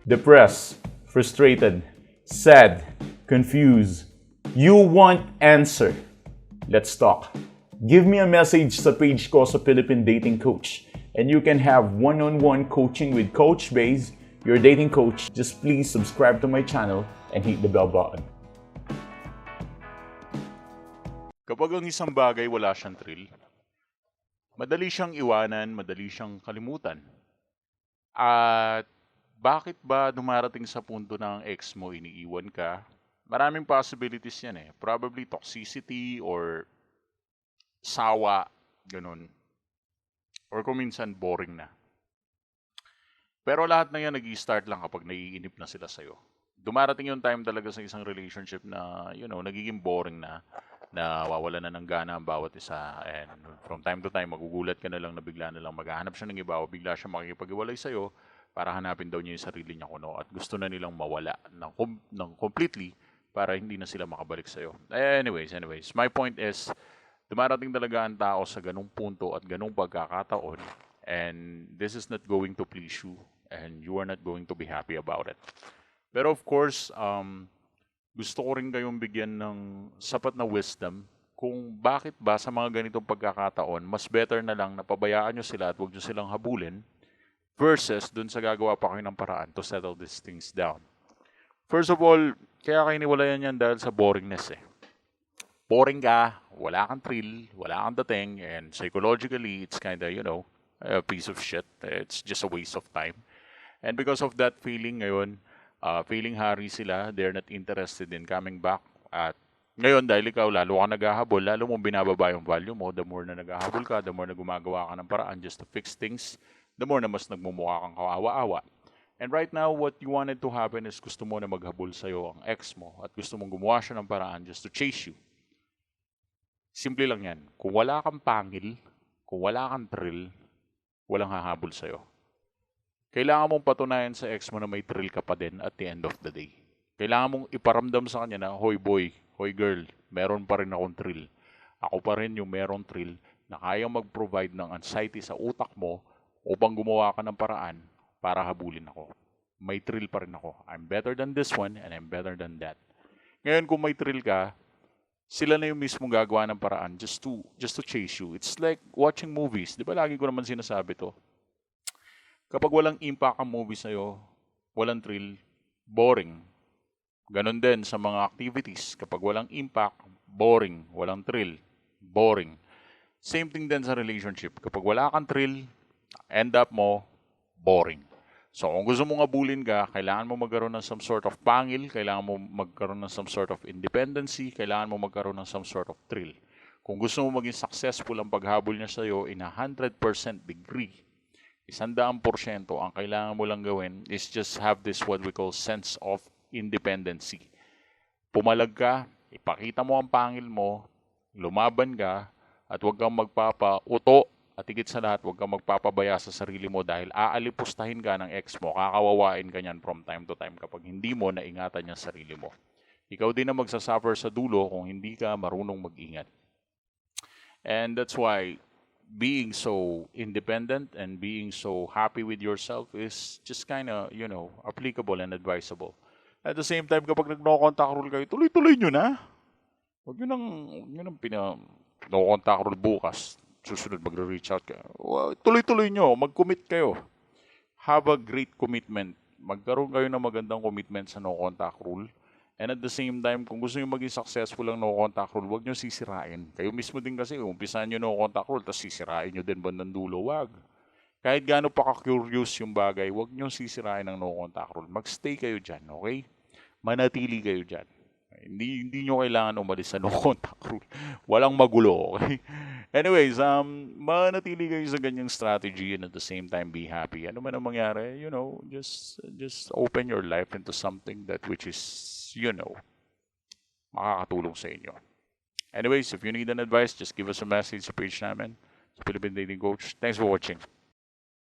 Depressed, frustrated, sad, confused. You want answer. Let's talk. Give me a message sa page ko sa Philippine Dating Coach and you can have one-on-one coaching with Coach Baze, your dating coach. Just please subscribe to my channel and hit the bell button. Kapag ang isang bagay wala siyang thrill, madali siyang iwanan, madali siyang kalimutan. At bakit ba dumarating sa punto na ang ex mo iniiwan ka? Maraming possibilities yan eh. Probably toxicity or sawa, ganun. Or kung minsan boring na. Pero lahat na yan nag-i-start lang kapag naiinip na sila sa'yo. Dumarating yung time talaga sa isang relationship na, nagiging boring na wawala na ng gana ang bawat isa. And from time to time, magugulat ka na lang na bigla na lang maghahanap siya ng iba o bigla siya makikipag-iwalay sa'yo para hanapin daw niya yung sarili niya kuno at gusto na nilang mawala ng completely para hindi na sila makabalik sa'yo. Anyways, my point is, dumarating talaga ang tao sa ganung punto at ganung pagkakataon and this is not going to please you and you are not going to be happy about it. Pero of course, gusto ko rin kayong bigyan ng sapat na wisdom kung bakit ba sa mga ganitong pagkakataon, mas better na lang na pabayaan nyo sila at huwag nyo silang habulin versus dun sa gagawa pa kayo ng paraan to settle these things down. First of all, kaya kayo niwalayan yan dahil sa boringness eh. Boring ka, wala kang thrill, wala kang dating, and psychologically, it's kinda, a piece of shit. It's just a waste of time. And because of that feeling ngayon, feeling hari sila, they're not interested in coming back. At ngayon, dahil ikaw, lalo ka naghahabol, lalo mong binababa yung value mo, the more na naghahabol ka, the more na gumagawa ka ng paraan just to fix things, the more na mas nagmumukha kang kawawa-awa. And right now, what you wanted to happen is gusto mo na maghabol sa'yo ang ex mo at gusto mong gumawa siya ng paraan just to chase you. Simple lang yan. Kung wala kang pangil, kung wala kang thrill, walang hahabol sa'yo. Kailangan mong patunayan sa ex mo na may thrill ka pa din at the end of the day. Kailangan mong iparamdam sa kanya na, hoy boy, hoy girl, meron pa rin akong thrill. Ako pa rin yung meron thrill na kayang mag-provide ng anxiety sa utak mo upang gumawa ka ng paraan para habulin ako. May thrill pa rin ako. I'm better than this one and I'm better than that. Ngayon kung may thrill ka, sila na yung mismo gagawa ng paraan just to chase you. It's like watching movies. Di ba lagi ko naman sinasabi to? Kapag walang impact ang movie sa'yo, walang thrill, boring. Ganon din sa mga activities. Kapag walang impact, boring. Walang thrill, boring. Same thing din sa relationship. Kapag wala kang thrill, end up mo, boring. So kung gusto mong abulin ka, kailangan mo magkaroon ng some sort of pangil, kailangan mo magkaroon ng some sort of independency, kailangan mo magkaroon ng some sort of thrill. Kung gusto mo maging successful ang paghabol niya sa'yo in 100% degree, 100%, ang kailangan mo lang gawin is just have this what we call sense of independency. Pumalag ka, ipakita mo ang pangil mo, lumaban ka, at huwag kang magpapauto. At higit sa lahat, huwag kang magpapabaya sa sarili mo dahil aalipustahin ka ng ex mo, kakawawain ka niyan from time to time kapag hindi mo naingatan yung sarili mo. Ikaw din na magsasuffer sa dulo kung hindi ka marunong mag-ingat. And that's why being so independent and being so happy with yourself is just kind of, applicable and advisable. At the same time, kapag nag-no-contact rule kayo, tuloy-tuloy nyo na. Huwag nyo nang no-contact rule bukas. Susunod magre-reach out ka. Tuloy-tuloy nyo, mag-commit kayo. Have a great commitment. Magkaroon kayo ng magandang commitment sa no-contact rule. And at the same time, kung gusto nyo maging successful ang no-contact rule, huwag nyo sisirain. Kayo mismo din kasi, umpisahan nyo no-contact rule, tapos sisirain nyo din bandang dulo. Wag. Kahit gaano pa ka-curious yung bagay, huwag nyo sisirain ang no-contact rule. Mag-stay kayo dyan, okay? Manatili kayo dyan. Hindi nyo kailangan umalis sa no-contact rule. Walang magulo, okay? Anyways, manatili kayo sa ganyang strategy and at the same time be happy. Ano man ang mangyari, just open your life into something that which is, makakatulong sa inyo. Anyways, if you need an advice, just give us a message sa page namin, sa Philippine Dating Coach. Thanks for watching.